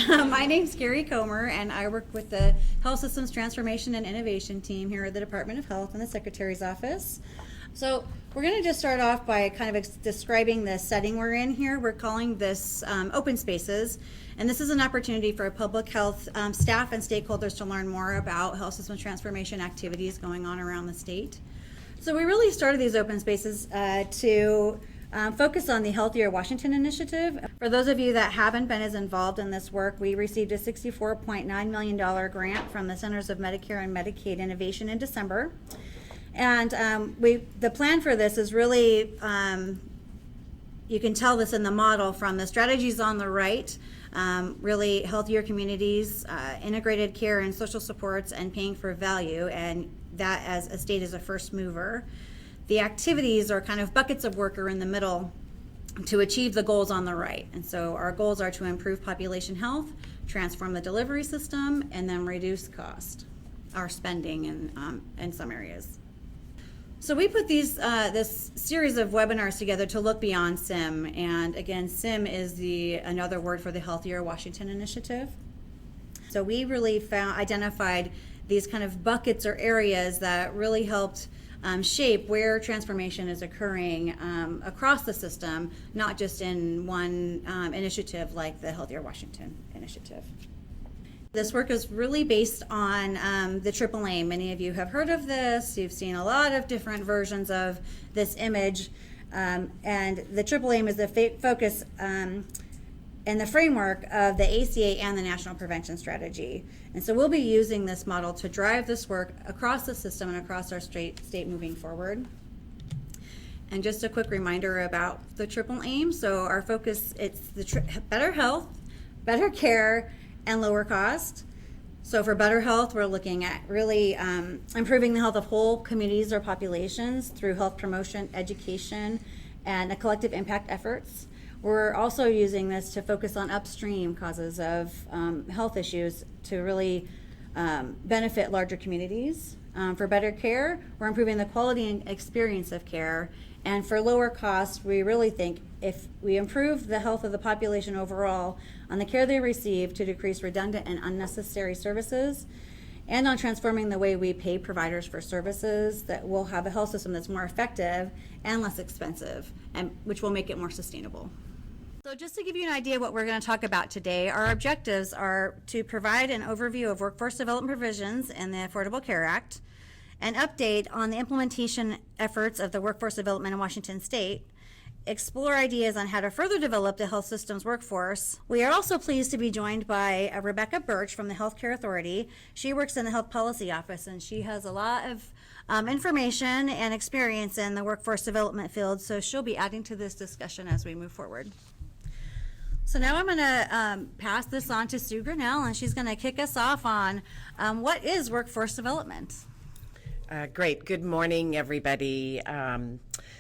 My name's Carrie Comer, and I work with the Health Systems Transformation and Innovation team here at the Department of Health in the Secretary's Office. So we're going to just start off by kind of describing the setting we're in here. We're calling this open spaces, and this is an opportunity for public health staff and stakeholders to learn more about health systems transformation activities going on around the state. So we really started these open spaces to focus on the Healthier Washington initiative. For those of you that haven't been as involved in this work, we received a $64.9 million grant from the Centers of Medicare and Medicaid Innovation in December. And the plan for this is really, you can tell this in the model from the strategies on the right, really healthier communities, integrated care and social supports, and paying for value, and that as a state is a first mover. The activities are kind of buckets of work are in the middle to achieve the goals on the right. And so our goals are to improve population health, transform the delivery system, and then reduce cost, our spending in some areas. So we put this series of webinars together to look beyond SIM. And again, SIM is another word for the Healthier Washington initiative. So we really identified these kind of buckets or areas that really helped shape where transformation is occurring across the system, not just in one initiative like the Healthier Washington initiative. This work is really based on the AAA. Many of you have heard of this. You've seen a lot of different versions of this image. And the AAA is the focus and the framework of the ACA and the National Prevention Strategy. And so we'll be using this model to drive this work across the system and across our state moving forward. And just a quick reminder about the triple aim. So our focus, it's the better health, better care, and lower cost. So for better health, we're looking at really improving the health of whole communities or populations through health promotion, education, and collective impact efforts. We're also using this to focus on upstream causes of health issues to really benefit larger communities. For better care, we're improving the quality and experience of care. And for lower cost, we really think if we improve the health of the population overall on the care they receive to decrease redundant and unnecessary services, and on transforming the way we pay providers for services, that we'll have a health system that's more effective and less expensive, and which will make it more sustainable. So just to give you an idea of what we're going to talk about today, our objectives are to provide an overview of workforce development provisions in the Affordable Care Act, an update on the implementation efforts of the workforce development in Washington State, explore ideas on how to further develop the health system's workforce. We are also pleased to be joined by Rebecca Birch from the Healthcare Authority. She works in the Health Policy Office, and she has a lot of information and experience in the workforce development field, so she'll be adding to this discussion as we move forward. So now I'm going to pass this on to Sue Grinnell, and she's going to kick us off on what is workforce development. Great. Good morning, everybody.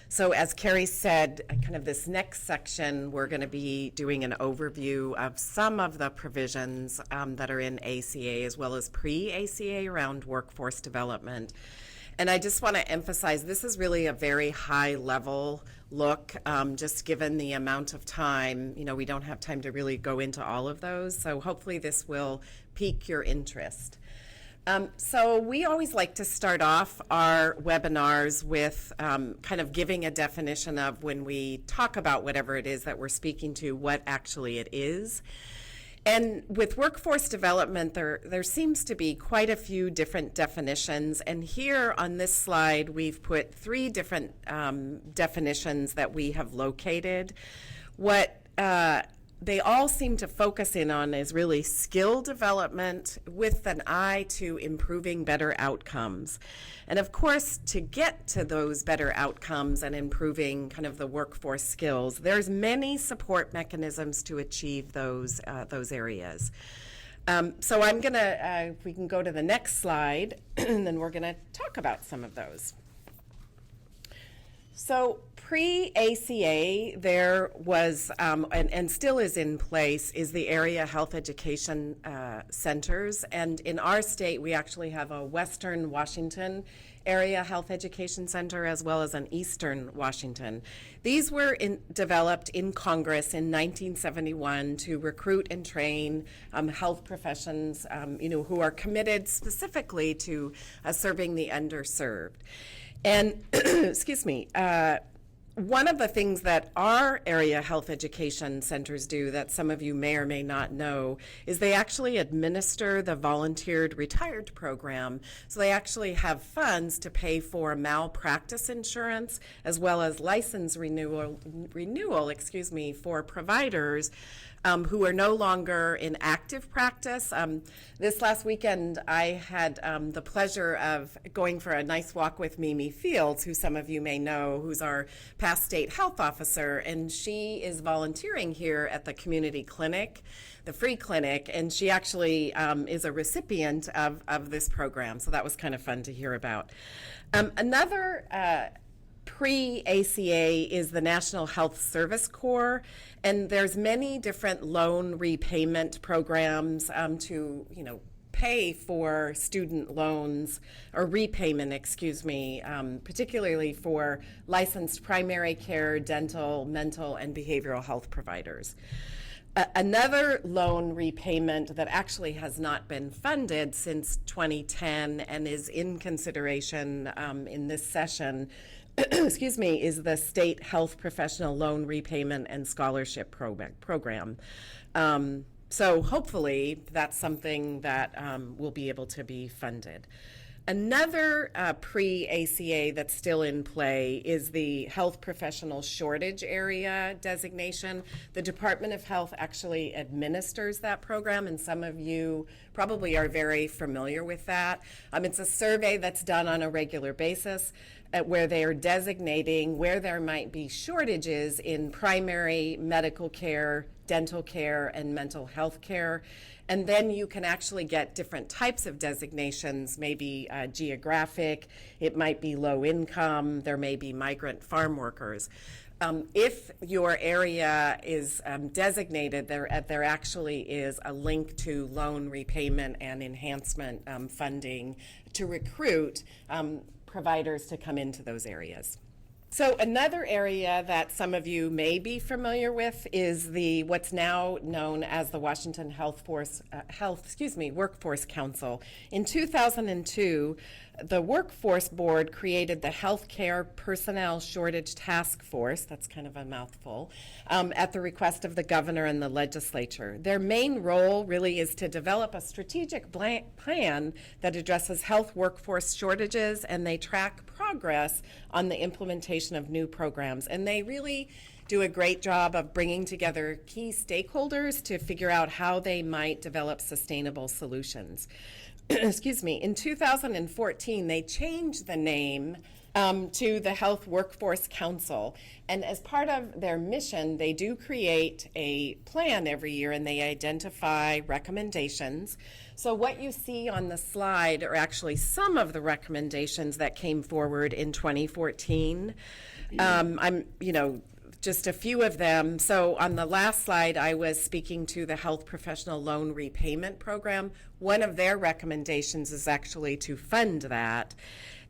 So as Carrie said, kind of this next section, we're going to be doing an overview of some of the provisions that are in ACA as well as pre-ACA around workforce development. And I just want to emphasize this is really a very high level look, just given the amount of time. We don't have time to really go into all of those. So hopefully this will pique your interest. So we always like to start off our webinars with kind of giving a definition of when we talk about whatever it is that we're speaking to, what actually it is. And with workforce development, there seems to be quite a few different definitions. And here on this slide, we've put three different definitions that we have located. What they all seem to focus in on is really skill development with an eye to improving better outcomes. And of course, to get to those better outcomes and improving kind of the workforce skills, there's many support mechanisms to achieve those areas. So I'm going to, if we can go to the next slide, and then we're going to talk about some of those. So pre-ACA, there was, and still is in place, is the Area Health Education centers. And in our state, we actually have a Western Washington area health education center as well as an Eastern Washington. These were developed in Congress in 1971 to recruit and train health professions, who are committed specifically to serving the underserved. And, excuse me, one of the things that our area health education centers do that some of you may or may not know is they actually administer the volunteered retired program. So they actually have funds to pay for malpractice insurance as well as license renewal, for providers who are no longer in active practice. This last weekend, I had the pleasure of going for a nice walk with Mimi Fields, who some of you may know, who's our past state health officer, and she is volunteering here at the community clinic, the free clinic, and she actually is a recipient of this program, so that was kind of fun to hear about. Another Pre-ACA is the National Health Service Corps, and there's many different loan repayment programs to, pay for student loans or repayment, particularly for licensed primary care, dental, mental, and behavioral health providers. Another loan repayment that actually has not been funded since 2010 and is in consideration in this session is the State Health Professional Loan Repayment and Scholarship Program. So hopefully that's something that will be able to be funded. Another pre-ACA that's still in play is the Health Professional Shortage Area designation. The Department of Health actually administers that program, and some of you probably are very familiar with that. It's a survey that's done on a regular basis where they are designating where there might be shortages in primary medical care, dental care, and mental health care. And then you can actually get different types of designations, maybe geographic, it might be low income, there may be migrant farm workers. If your area is designated, there actually is a link to loan repayment and enhancement funding to recruit providers to come into those areas. So another area that some of you may be familiar with is what's now known as the Washington Workforce Council. In 2002, the Workforce Board created the Healthcare Personnel Shortage Task Force, that's kind of a mouthful, at the request of the governor and the legislature. Their main role really is to develop a strategic plan that addresses health workforce shortages, and they track progress on the implementation of new programs. And they really do a great job of bringing together key stakeholders to figure out how they might develop sustainable solutions. Excuse me, in 2014, they changed the name to the Health Workforce Council. And as part of their mission, they do create a plan every year, and they identify recommendations. So what you see on the slide are actually some of the recommendations that came forward in 2014. Just a few of them. So on the last slide, I was speaking to the Health Professional Loan Repayment Program. One of their recommendations is actually to fund that.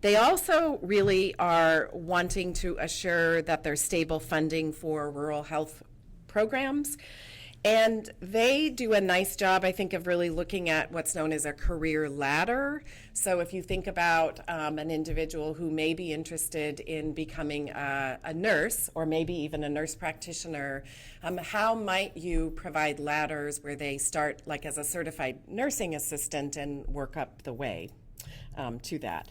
They also really are wanting to assure that there's stable funding for rural health programs. And they do a nice job, I think, of really looking at what's known as a career ladder. So if you think about an individual who may be interested in becoming a nurse or maybe even a nurse practitioner, how might you provide ladders where they start like as a certified nursing assistant and work up the way to that?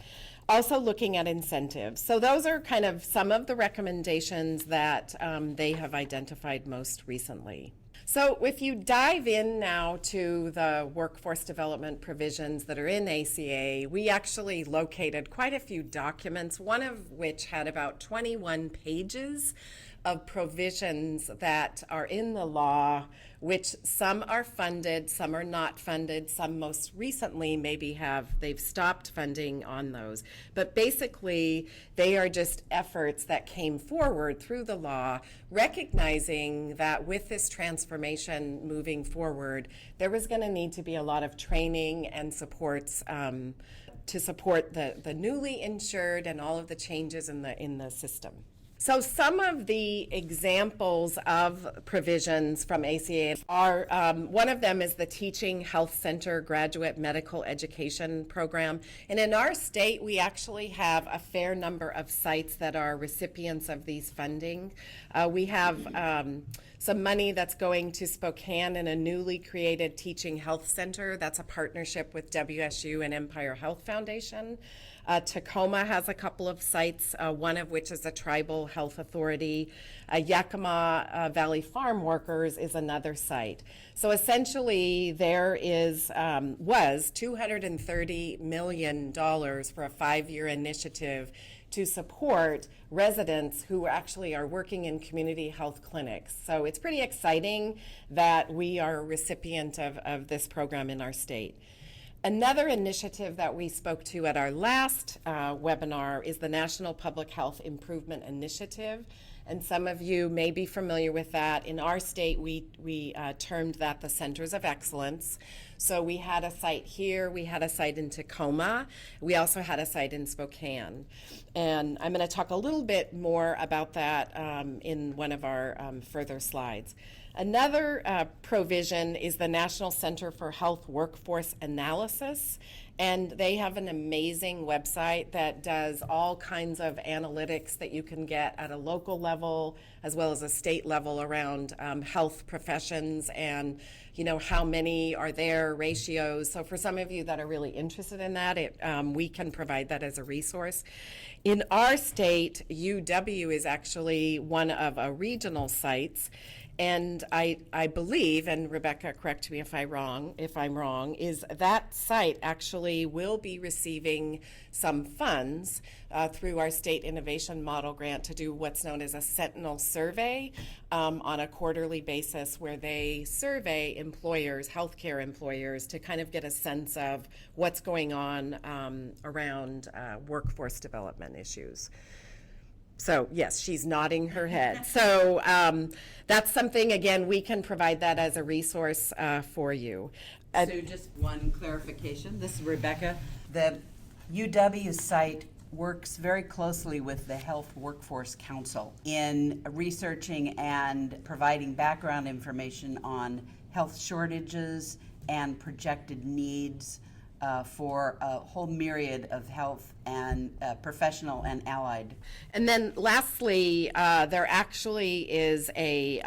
Also looking at incentives. So those are kind of some of the recommendations that they have identified most recently. So if you dive in now to the workforce development provisions that are in ACA, we actually located quite a few documents, one of which had about 21 pages of provisions that are in the law which some are funded, some are not funded, some most recently maybe they've stopped funding on those. But basically, they are just efforts that came forward through the law, recognizing that with this transformation moving forward, there was going to need to be a lot of training and supports to support the newly insured and all of the changes in the system. So some of the examples of provisions from ACA are, one of them is the Teaching Health Center Graduate Medical Education Program. And in our state, we actually have a fair number of sites that are recipients of these funding. We have some money that's going to Spokane in a newly created Teaching Health Center. That's a partnership with WSU and Empire Health Foundation. Tacoma has a couple of sites, one of which is a tribal health authority. Yakima Valley Farm Workers is another site. So essentially there was $230 million for a 5-year initiative to support residents who actually are working in community health clinics. So it's pretty exciting that we are a recipient of this program in our state. Another initiative that we spoke to at our last webinar is the National Public Health Improvement Initiative. And some of you may be familiar with that. In our state, we termed that the Centers of Excellence. So we had a site here, we had a site in Tacoma, we also had a site in Spokane. And I'm going to talk a little bit more about that in one of our further slides. Another provision is the National Center for Health Workforce Analysis, and they have an amazing website that does all kinds of analytics that you can get at a local level as well as a state level around health professions and how many are there, ratios. So for some of you that are really interested in that, we can provide that as a resource. In our state, UW is actually one of a regional sites. And I believe, and Rebecca, correct me if I'm wrong, is that site actually will be receiving some funds through our State Innovation Model Grant to do what's known as a Sentinel survey on a quarterly basis, where they survey employers, healthcare employers, to kind of get a sense of what's going on around workforce development issues. So yes, she's nodding her head. So that's something, again, we can provide that as a resource for you. So just one clarification. This is Rebecca. The UW site works very closely with the Health Workforce Council in researching and providing background information on health shortages and projected needs for a whole myriad of health and professional and allied. And then lastly, there actually is a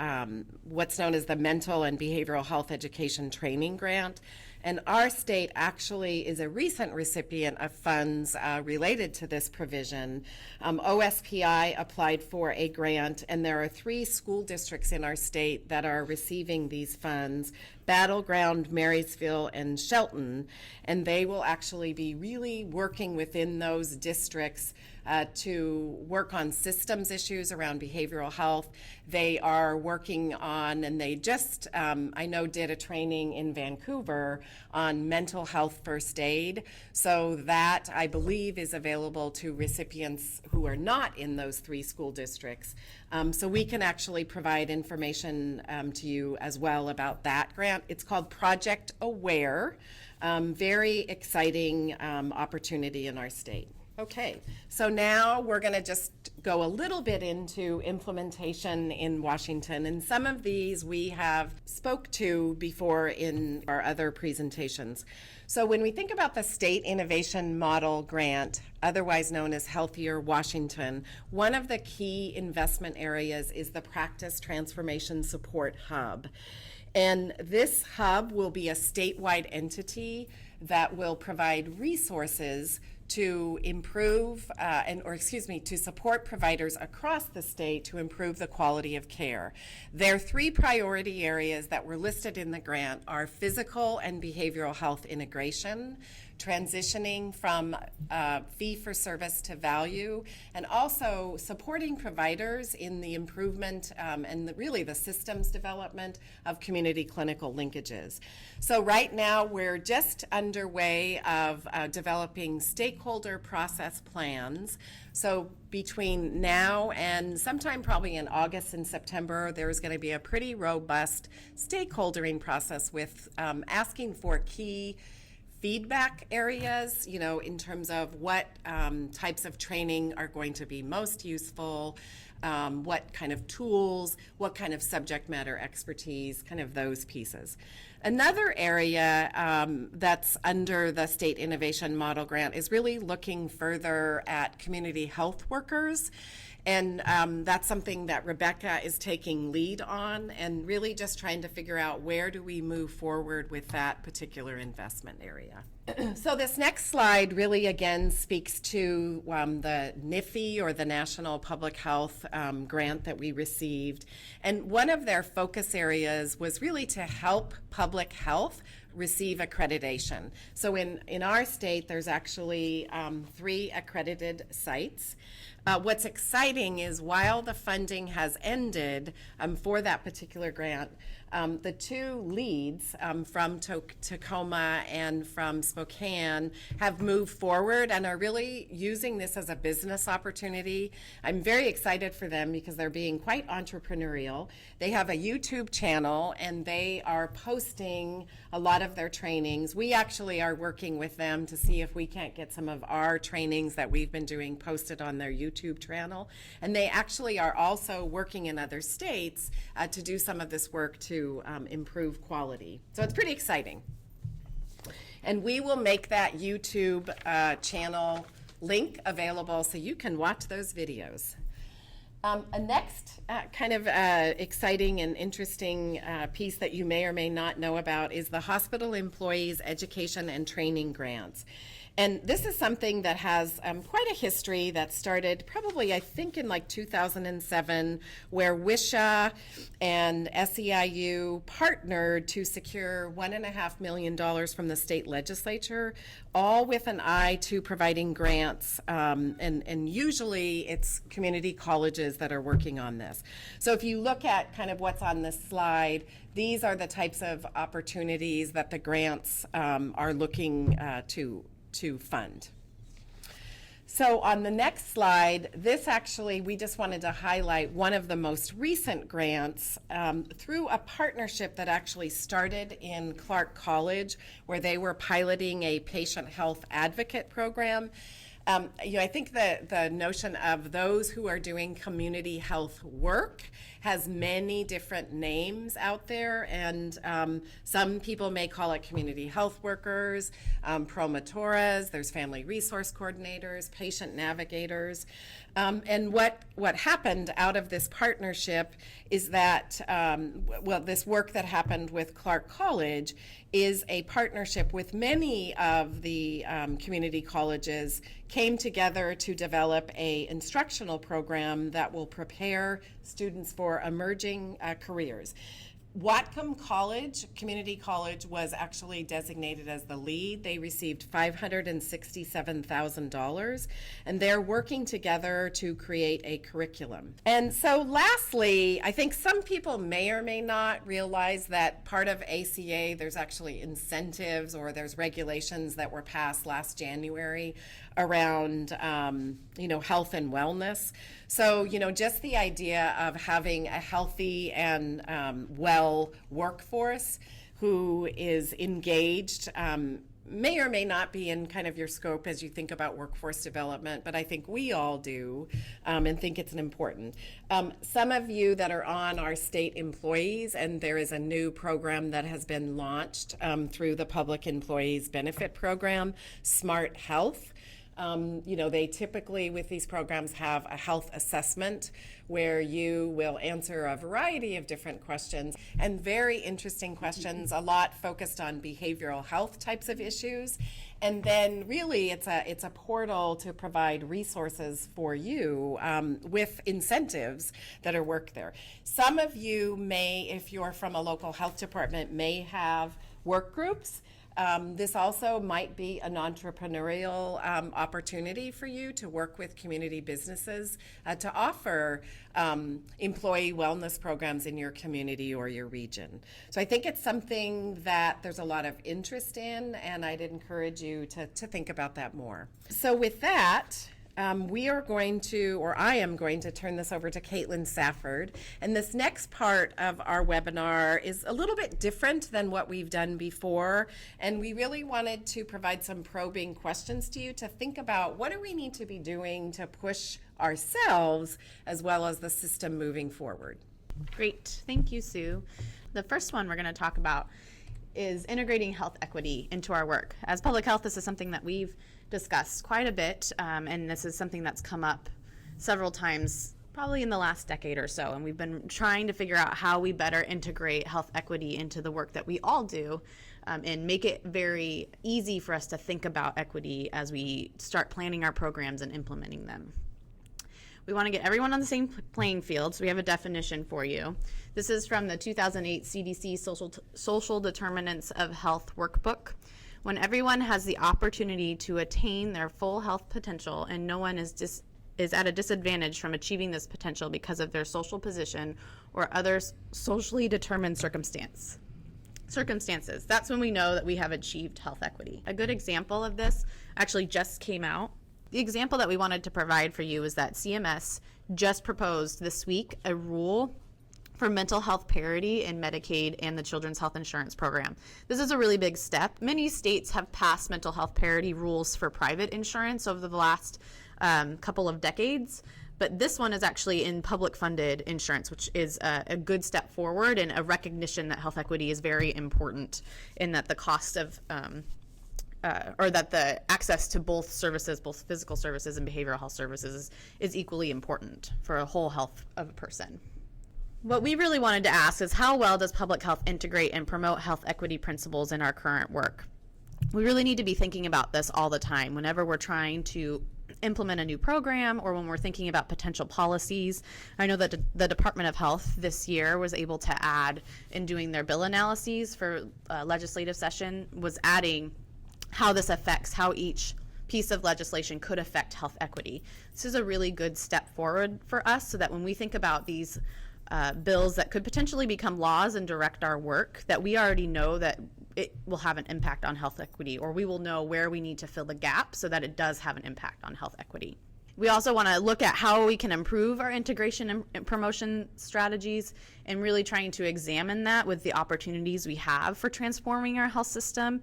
what's known as the Mental and Behavioral Health Education Training Grant. And our state actually is a recent recipient of funds related to this provision. OSPI applied for a grant, and there are 3 school districts in our state that are receiving these funds: Battleground, Marysville, and Shelton. And they will actually be really working within those districts to work on systems issues around behavioral health. They are working on, and they just, I know, did a training in Vancouver on mental health first aid. So that, I believe, is available to recipients who are not in those 3 school districts. So we can actually provide information to you as well about that grant. It's called Project Aware. Very exciting opportunity in our state. Okay, so now we're going to just go a little bit into implementation in Washington, and some of these we have spoke to before in our other presentations. So when we think about the State Innovation Model Grant, otherwise known as Healthier Washington, one of the key investment areas is the Practice Transformation Support Hub. And this hub will be a statewide entity that will provide resources to improve, to support providers across the state to improve the quality of care. Their 3 priority areas that were listed in the grant are physical and behavioral health integration, transitioning from fee-for-service to value, and also supporting providers in the improvement and really the systems development of community clinical linkages. So right now we're just underway of developing stakeholder process plans. So between now and sometime probably in August and September, there's going to be a pretty robust stakeholdering process with asking for key feedback areas, you know, in terms of what types of training are going to be most useful, what kind of tools, what kind of subject matter expertise, kind of those pieces. Another area that's under the State Innovation Model Grant is really looking further at community health workers. And that's something that Rebecca is taking lead on, and really just trying to figure out where do we move forward with that particular investment area. So this next slide really again speaks to the NIFI, or the National Public Health grant that we received. And one of their focus areas was really to help public health receive accreditation. So in our state, there's actually 3 accredited sites. What's exciting is while the funding has ended for that particular grant, the 2 leads from Tacoma and from Spokane have moved forward and are really using this as a business opportunity. I'm very excited for them because they're being quite entrepreneurial. They have a YouTube channel and they are posting a lot of their trainings. We actually are working with them to see if we can't get some of our trainings that we've been doing posted on their YouTube channel. And they actually are also working in other states to do some of this work to improve quality. So it's pretty exciting. And we will make that YouTube channel link available so you can watch those videos. A next kind of exciting and interesting piece that you may or may not know about is the Hospital Employees Education and Training Grants. And this is something that has quite a history that started probably, I think, in like 2007, where WISHA and SEIU partnered to secure $1.5 million from the state legislature, all with an eye to providing grants. And usually it's community colleges that are working on this. So if you look at kind of what's on this slide, these are the types of opportunities that the grants are looking to fund. So on the next slide, this actually, we just wanted to highlight one of the most recent grants through a partnership that actually started in Clark College, where they were piloting a patient health advocate program. I think the notion of those who are doing community health work has many different names out there, and some people may call it community health workers, promotores, there's family resource coordinators, patient navigators. And what happened out of this partnership is that, this work that happened with Clark College is a partnership with many of the community colleges came together to develop a instructional program that will prepare students for emerging careers. Whatcom College, Community College, was actually designated as the lead. They received $567,000, and they're working together to create a curriculum. And so lastly, I think some people may or may not realize that part of ACA, there's actually incentives or there's regulations that were passed last January around, health and wellness. So, just the idea of having a healthy and well workforce who is engaged may or may not be in kind of your scope as you think about workforce development, but I think we all do and think it's important. Some of you that are on our state employees, and there is a new program that has been launched through the Public Employees Benefit Program, Smart Health. They typically with these programs have a health assessment where you will answer a variety of different questions, and very interesting questions, a lot focused on behavioral health types of issues. And then really it's a portal to provide resources for you with incentives that are worked there. Some of you may, if you're from a local health department, may have work groups. This also might be an entrepreneurial opportunity for you to work with community businesses to offer employee wellness programs in your community or your region. So I think it's something that there's a lot of interest in, and I'd encourage you to think about that more. So with that, we are going to, or I am going to turn this over to Caitlin Safford. And this next part of our webinar is a little bit different than what we've done before. And we really wanted to provide some probing questions to you to think about what do we need to be doing to push ourselves as well as the system moving forward. Great. Thank you, Sue. The first one we're going to talk about is integrating health equity into our work. As public health, this is something that we've discussed quite a bit, and this is something that's come up several times probably in the last decade or so, and we've been trying to figure out how we better integrate health equity into the work that we all do, and make it very easy for us to think about equity as we start planning our programs and implementing them. We want to get everyone on the same playing field, so we have a definition for you. This is from the 2008 CDC Social Determinants of Health Workbook. When everyone has the opportunity to attain their full health potential and no one is at a disadvantage from achieving this potential because of their social position or other socially determined circumstances, that's when we know that we have achieved health equity. A good example of this actually just came out. The example that we wanted to provide for you is that CMS just proposed this week a rule for mental health parity in Medicaid and the Children's Health Insurance Program. This is a really big step. Many states have passed mental health parity rules for private insurance over the last couple of decades, but this one is actually in public funded insurance, which is a good step forward and a recognition that health equity is very important and that the cost of or that the access to both services, both physical services and behavioral health services, is equally important for a whole health of a person. What we really wanted to ask is how well does public health integrate and promote health equity principles in our current work? We really need to be thinking about this all the time whenever we're trying to implement a new program or when we're thinking about potential policies. I know that the Department of Health this year was able to add, in doing their bill analyses for legislative session, was adding how this affects how each piece of legislation could affect health equity. This is a really good step forward for us so that when we think about these bills that could potentially become laws and direct our work, that we already know that it will have an impact on health equity, or we will know where we need to fill the gap so that it does have an impact on health equity. We also want to look at how we can improve our integration and promotion strategies and really trying to examine that with the opportunities we have for transforming our health system.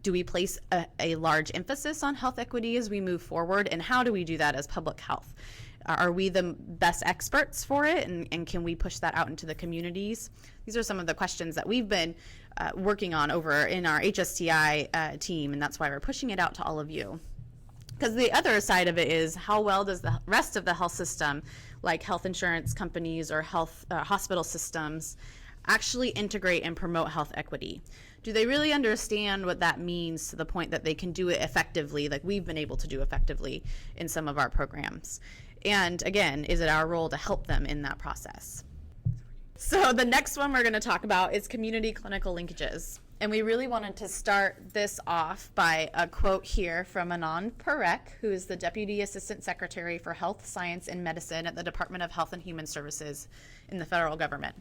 Do we place a large emphasis on health equity as we move forward, and how do we do that as public health? Are we the best experts for it, and can we push that out into the communities? These are some of the questions that we've been working on over in our HSTI team, and that's why we're pushing it out to all of you. Because the other side of it is, how well does the rest of the health system, like health insurance companies or health hospital systems, actually integrate and promote health equity? Do they really understand what that means to the point that they can do it effectively, like we've been able to do effectively in some of our programs? And again, is it our role to help them in that process? So the next one we're going to talk about is community clinical linkages. And we really wanted to start this off by a quote here from Anand Parekh, who is the Deputy Assistant Secretary for Health, Science, and Medicine at the Department of Health and Human Services in the federal government.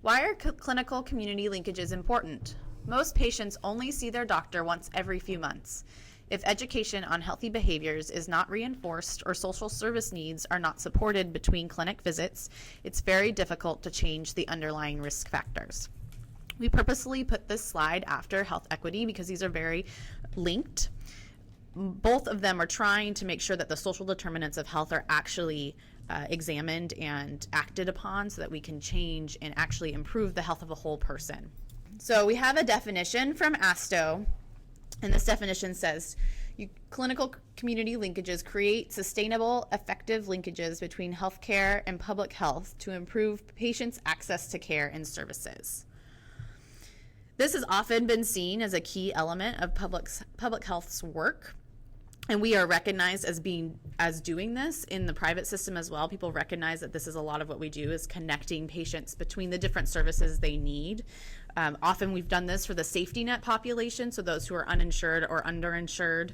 Why are clinical community linkages important? Most patients only see their doctor once every few months. If education on healthy behaviors is not reinforced or social service needs are not supported between clinic visits, it's very difficult to change the underlying risk factors. We purposely put this slide after health equity because these are very linked. Both of them are trying to make sure that the social determinants of health are actually examined and acted upon so that we can change and actually improve the health of a whole person. So we have a definition from ASTO, and this definition says, clinical community linkages create sustainable, effective linkages between healthcare and public health to improve patients' access to care and services. This has often been seen as a key element of public health's work, and we are recognized as doing this in the private system as well. People recognize that this is a lot of what we do, is connecting patients between the different services they need Often we've done this for the safety net population, so those who are uninsured or underinsured.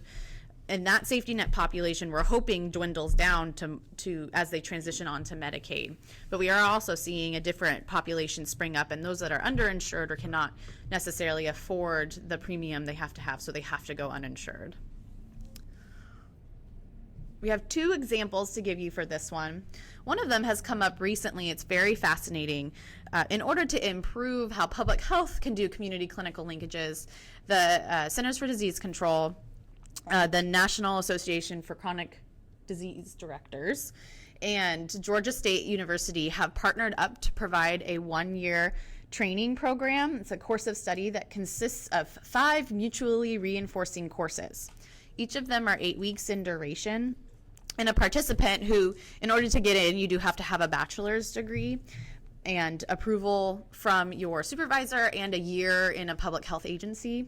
And that safety net population we're hoping dwindles down to as they transition on to Medicaid. But we are also seeing a different population spring up, and those that are underinsured or cannot necessarily afford the premium they have to have, so they have to go uninsured. We have two examples to give you for this one. One of them has come up recently. It's very fascinating. In order to improve how public health can do community clinical linkages, the Centers for Disease Control, the National Association for Chronic Disease Directors, and Georgia State University have partnered up to provide a one-year training program. It's a course of study that consists of 5 mutually reinforcing courses. Each of them are 8 weeks in duration. And a participant who, in order to get in, you do have to have a bachelor's degree and approval from your supervisor and a year in a public health agency.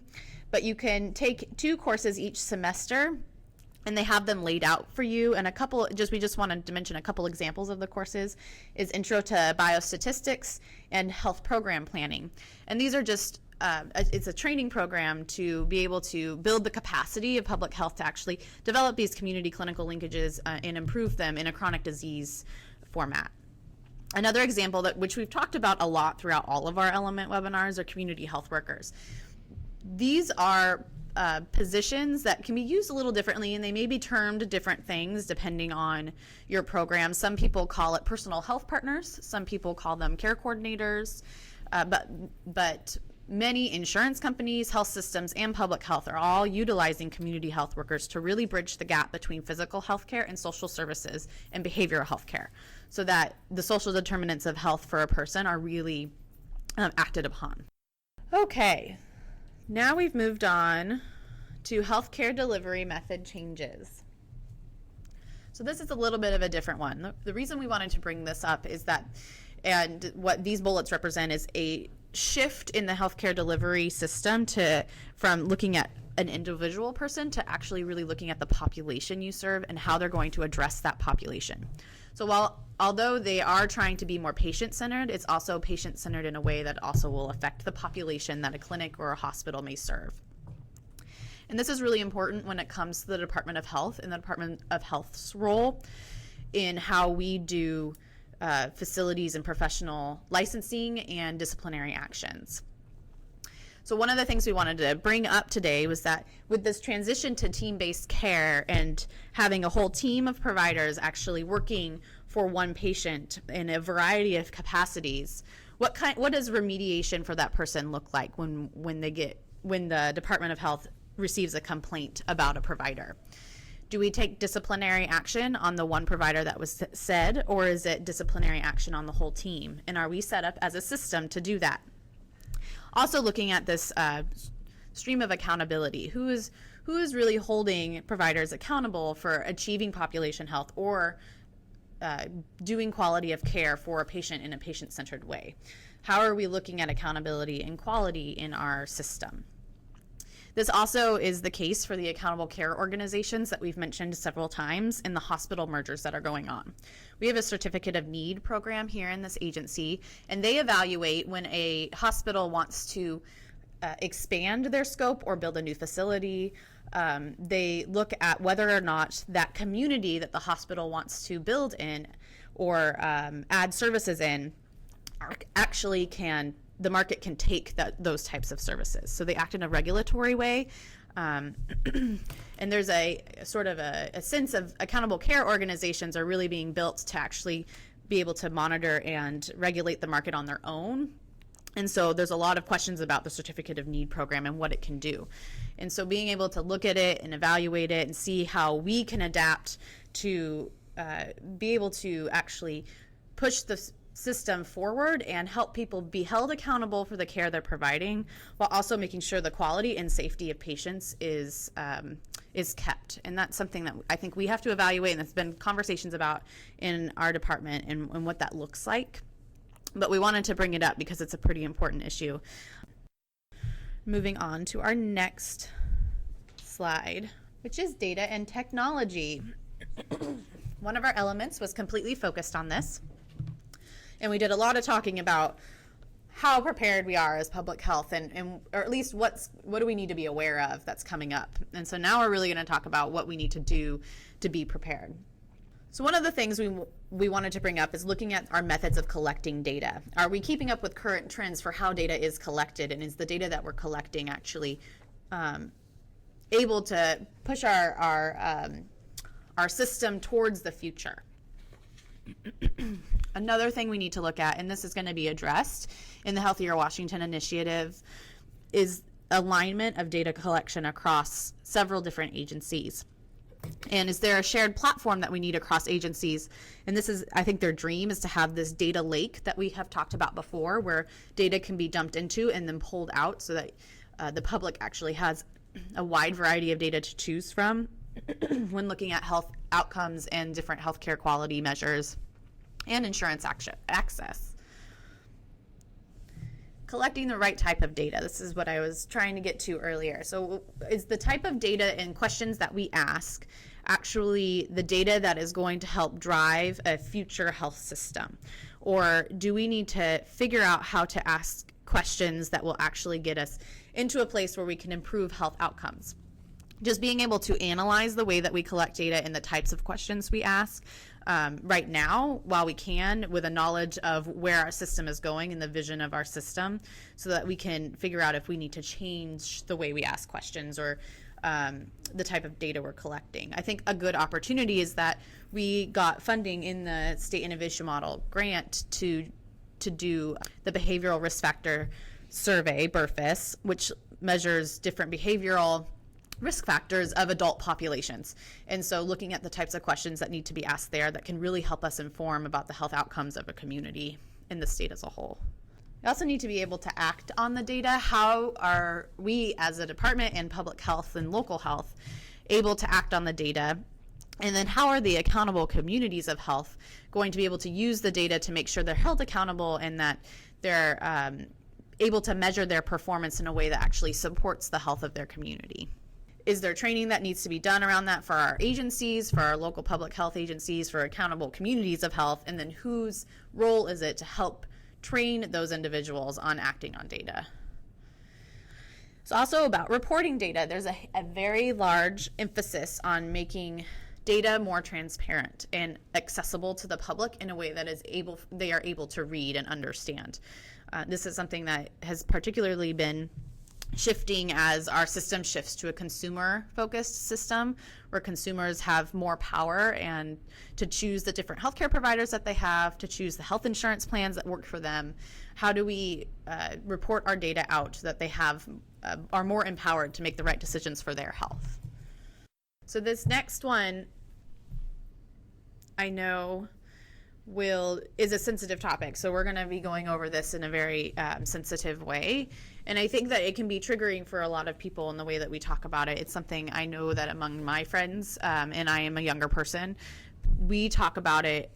But you can take 2 courses each semester, and they have them laid out for you. And we just wanted to mention a couple examples of the courses is Intro to Biostatistics and Health Program Planning. And these are just it's a training program to be able to build the capacity of public health to actually develop these community clinical linkages and improve them in a chronic disease format. Another example which we've talked about a lot throughout all of our Element webinars are community health workers. These are positions that can be used a little differently, and they may be termed different things depending on your program. Some people call it personal health partners. Some people call them care coordinators. But many insurance companies, health systems, and public health are all utilizing community health workers to really bridge the gap between physical health care and social services and behavioral health care, so that the social determinants of health for a person are really acted upon. Okay, now we've moved on to healthcare delivery method changes. So this is a little bit of a different one. The reason we wanted to bring this up is that, and what these bullets represent, is a shift in the healthcare delivery system from looking at an individual person to actually really looking at the population you serve and how they're going to address that population. So although they are trying to be more patient-centered, it's also patient-centered in a way that also will affect the population that a clinic or a hospital may serve. And this is really important when it comes to the Department of Health and the Department of Health's role in how we do facilities and professional licensing and disciplinary actions. So one of the things we wanted to bring up today was that with this transition to team-based care and having a whole team of providers actually working for one patient in a variety of capacities, what does remediation for that person look like when the Department of Health receives a complaint about a provider? Do we take disciplinary action on the one provider that was said, or is it disciplinary action on the whole team? And are we set up as a system to do that? Also looking at this stream of accountability, who is really holding providers accountable for achieving population health or doing quality of care for a patient in a patient-centered way? How are we looking at accountability and quality in our system? This also is the case for the accountable care organizations that we've mentioned several times in the hospital mergers that are going on. We have a certificate of need program here in this agency, and they evaluate when a hospital wants to expand their scope or build a new facility. They look at whether or not that community that the hospital wants to build in or add services in actually the market can take those types of services. So they act in a regulatory way. And there's a sort of a sense of accountable care organizations are really being built to actually be able to monitor and regulate the market on their own. And so there's a lot of questions about the Certificate of Need program and what it can do. And so being able to look at it and evaluate it and see how we can adapt to be able to actually push the system forward and help people be held accountable for the care they're providing, while also making sure the quality and safety of patients is kept. And that's something that I think we have to evaluate, and there's been conversations about in our department and what that looks like. But we wanted to bring it up because it's a pretty important issue. Moving on to our next slide, which is data and technology. One of our elements was completely focused on this. And we did a lot of talking about how prepared we are as public health, and or at least what do we need to be aware of that's coming up. And so now we're really going to talk about what we need to do to be prepared. So one of the things we wanted to bring up is looking at our methods of collecting data. Are we keeping up with current trends for how data is collected, and is the data that we're collecting actually able to push our system towards the future? Another thing we need to look at, and this is going to be addressed in the Healthier Washington initiative, is alignment of data collection across several different agencies. And is there a shared platform that we need across agencies? And this is, I think, their dream is to have this data lake that we have talked about before, where data can be dumped into and then pulled out so that the public actually has a wide variety of data to choose from when looking at health outcomes and different healthcare quality measures and insurance access. Collecting the right type of data. This is what I was trying to get to earlier. So is the type of data and questions that we ask actually the data that is going to help drive a future health system? Or do we need to figure out how to ask questions that will actually get us into a place where we can improve health outcomes? Just being able to analyze the way that we collect data and the types of questions we ask right now, while we can, with a knowledge of where our system is going and the vision of our system, so that we can figure out if we need to change the way we ask questions or the type of data we're collecting. I think a good opportunity is that we got funding in the State Innovation Model grant to do the Behavioral Risk Factor Survey, BRFIS, which measures different behavioral risk factors of adult populations. And so looking at the types of questions that need to be asked there that can really help us inform about the health outcomes of a community in the state as a whole. We also need to be able to act on the data. How are we as a department and public health and local health able to act on the data? And then how are the accountable communities of health going to be able to use the data to make sure they're held accountable and that they're able to measure their performance in a way that actually supports the health of their community? Is there training that needs to be done around that for our agencies, for our local public health agencies, for accountable communities of health? And then whose role is it to help train those individuals on acting on data? It's also about reporting data. There's a very large emphasis on making data more transparent and accessible to the public in a way that they are able to read and understand. This is something that has particularly been shifting as our system shifts to a consumer-focused system where consumers have more power and to choose the different healthcare providers that they have, to choose the health insurance plans that work for them. How do we report our data out so that they are more empowered to make the right decisions for their health? So this next one, I know is a sensitive topic, so we're going to be going over this in a very sensitive way, and I think that it can be triggering for a lot of people in the way that we talk about it. It's something I know that among my friends, and I am a younger person, we talk about it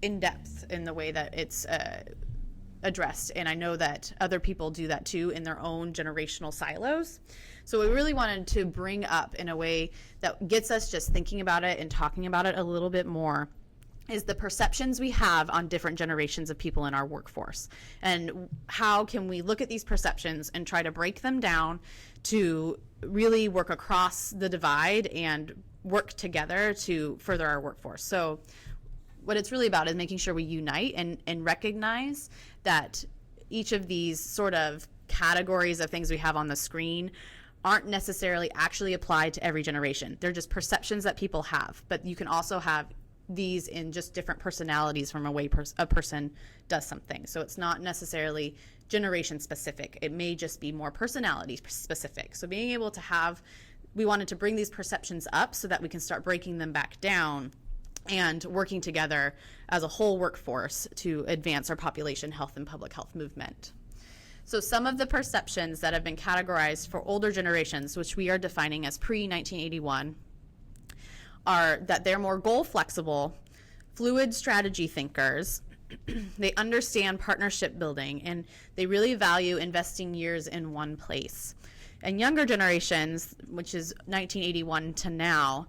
in depth in the way that it's addressed, and I know that other people do that too in their own generational silos. So we really wanted to bring up in a way that gets us just thinking about it and talking about it a little bit more is the perceptions we have on different generations of people in our workforce. And how can we look at these perceptions and try to break them down to really work across the divide and work together to further our workforce. So what it's really about is making sure we unite and recognize that each of these sort of categories of things we have on the screen aren't necessarily actually applied to every generation. They're just perceptions that people have, but you can also have these in just different personalities from a way a person does something. So it's not necessarily generation specific. It may just be more personality specific. So being able to we wanted to bring these perceptions up so that we can start breaking them back down and working together as a whole workforce to advance our population health and public health movement. So some of the perceptions that have been categorized for older generations, which we are defining as pre-1981, are that they're more goal flexible, fluid strategy thinkers, they understand partnership building, and they really value investing years in one place. And younger generations, which is 1981 to now,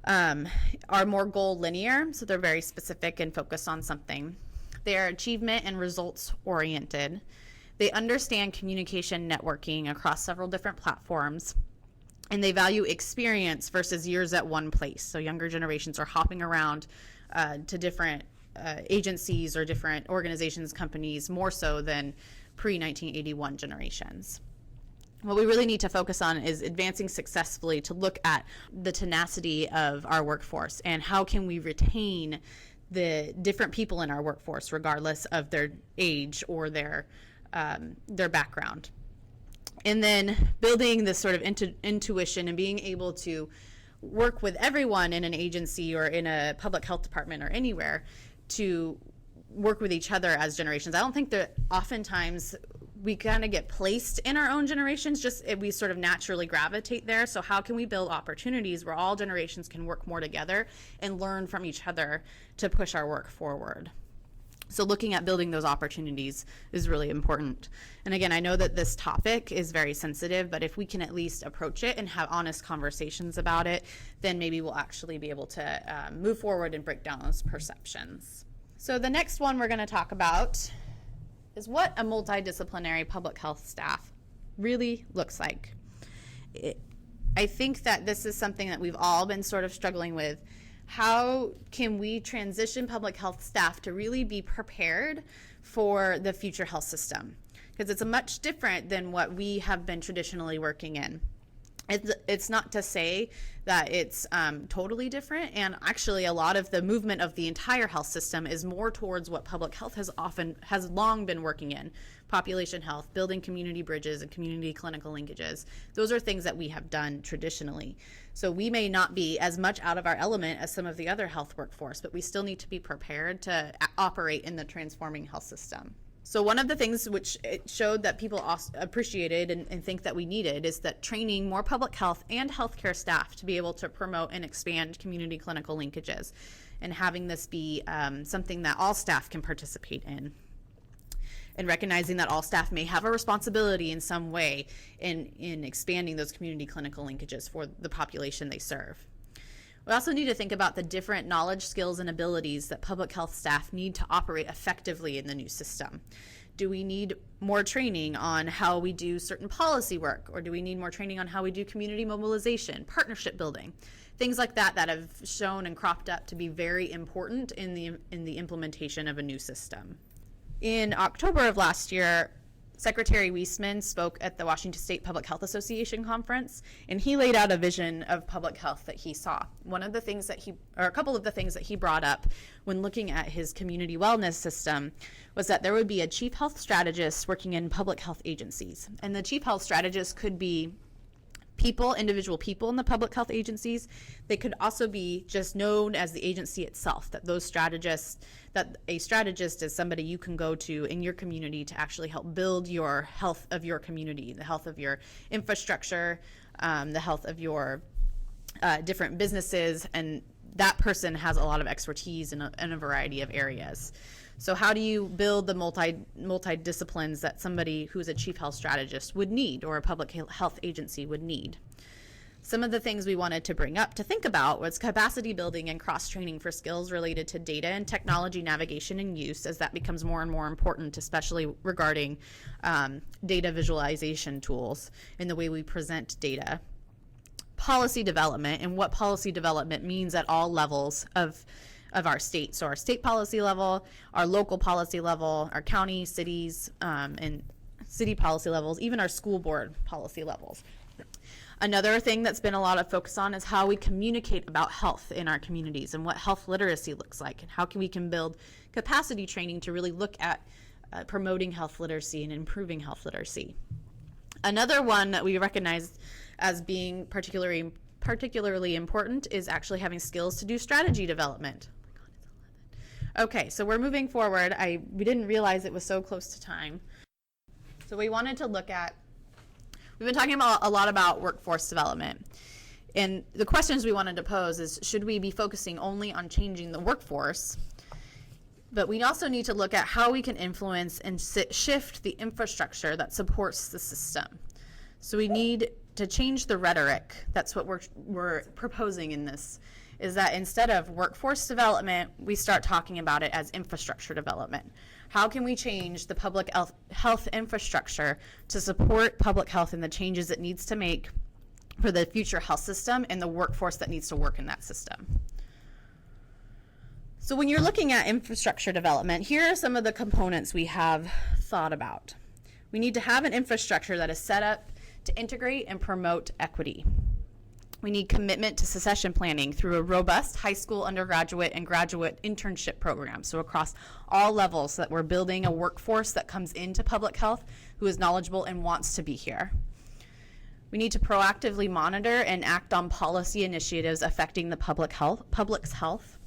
are more goal linear, so they're very specific and focused on something. They are achievement and results oriented. They understand communication networking across several different platforms, and they value experience versus years at one place. So younger generations are hopping around to different agencies or different organizations, companies, more so than pre-1981 generations. What we really need to focus on is advancing successfully to look at the tenacity of our workforce and how can we retain the different people in our workforce regardless of their age or their background. And then building this sort of intuition and being able to work with everyone in an agency or in a public health department or anywhere to work with each other as generations. I don't think that oftentimes we kind of get placed in our own generations, just we sort of naturally gravitate there. So how can we build opportunities where all generations can work more together and learn from each other to push our work forward? So looking at building those opportunities is really important. And again, I know that this topic is very sensitive, but if we can at least approach it and have honest conversations about it, then maybe we'll actually be able to move forward and break down those perceptions. So the next one we're going to talk about is what a multidisciplinary public health staff really looks like. I think that this is something that we've all been sort of struggling with. How can we transition public health staff to really be prepared for the future health system? Because it's much different than what we have been traditionally working in. It's not to say that it's totally different, and actually a lot of the movement of the entire health system is more towards what public health has long been working in: population health, building community bridges and community clinical linkages. Those are things that we have done traditionally. So we may not be as much out of our element as some of the other health workforce, but we still need to be prepared to operate in the transforming health system. So one of the things which it showed that people appreciated and think that we needed is that training more public health and healthcare staff to be able to promote and expand community clinical linkages, and having this be something that all staff can participate in. And recognizing that all staff may have a responsibility in some way in expanding those community clinical linkages for the population they serve. We also need to think about the different knowledge, skills, and abilities that public health staff need to operate effectively in the new system. Do we need more training on how we do certain policy work, or do we need more training on how we do community mobilization, partnership building, things like that that have shown and cropped up to be very important in the implementation of a new system. In October of last year, Secretary Weisman spoke at the Washington State Public Health Association conference, and he laid out a vision of public health that he saw. A couple of the things that he brought up when looking at his community wellness system was that there would be a chief health strategist working in public health agencies. And the chief health strategist could be individual people in the public health agencies. They could also be just known as the agency itself, that a strategist is somebody you can go to in your community to actually help build your health of your community, the health of your infrastructure, the health of your different businesses, and that person has a lot of expertise in a variety of areas. So how do you build the multi-disciplines that somebody who's a chief health strategist would need, or a public health agency would need? Some of the things we wanted to bring up to think about was capacity building and cross-training for skills related to data and technology navigation and use, as that becomes more and more important, especially regarding data visualization tools and the way we present data. Policy development, and what policy development means at all levels of our state. So our state policy level, our local policy level, our county, cities, and city policy levels, even our school board policy levels. Another thing that's been a lot of focus on is how we communicate about health in our communities and what health literacy looks like, and how we can build capacity training to really look at promoting health literacy and improving health literacy. Another one that we recognize as being particularly important is actually having skills to do strategy development. Okay, so we're moving forward. We didn't realize it was so close to time. So we wanted to look at, we've been talking a lot about workforce development. And the questions we wanted to pose is, should we be focusing only on changing the workforce? But we also need to look at how we can influence and shift the infrastructure that supports the system. So we need to change the rhetoric. That's what we're proposing in is that instead of workforce development, we start talking about it as infrastructure development. How can we change the public health infrastructure to support public health and the changes it needs to make for the future health system and the workforce that needs to work in that system? So when you're looking at infrastructure development, here are some of the components we have thought about. We need to have an infrastructure that is set up to integrate and promote equity. We need commitment to succession planning through a robust high school, undergraduate, and graduate internship program. So across all levels, so that we're building a workforce that comes into public health who is knowledgeable and wants to be here. We need to proactively monitor and act on policy initiatives affecting the public's health.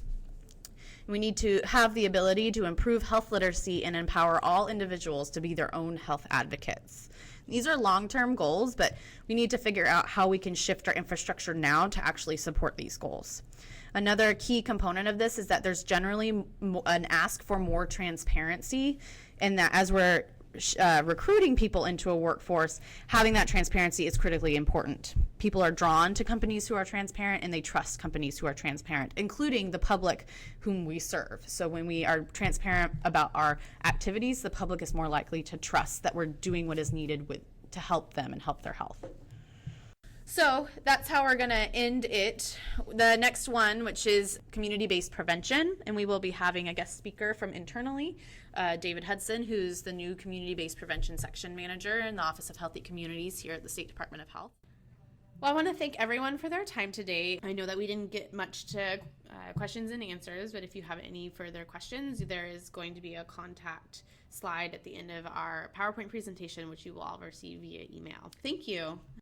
We need to have the ability to improve health literacy and empower all individuals to be their own health advocates. These are long-term goals, but we need to figure out how we can shift our infrastructure now to actually support these goals. Another key component of this is that there's generally an ask for more transparency, and that as we're recruiting people into a workforce, having that transparency is critically important. People are drawn to companies who are transparent, and they trust companies who are transparent, including the public whom we serve. So when we are transparent about our activities, the public is more likely to trust that we're doing what is needed to help them and help their health. So that's how we're going to end it. The next one, which is community-based prevention, and we will be having a guest speaker from internally, David Hudson, who's the new community-based prevention section manager in the Office of Healthy Communities here at the State Department of Health. Well, I want to thank everyone for their time today. I know that we didn't get much to questions and answers, but if you have any further questions, there is going to be a contact slide at the end of our PowerPoint presentation, which you will all receive via email. Thank you.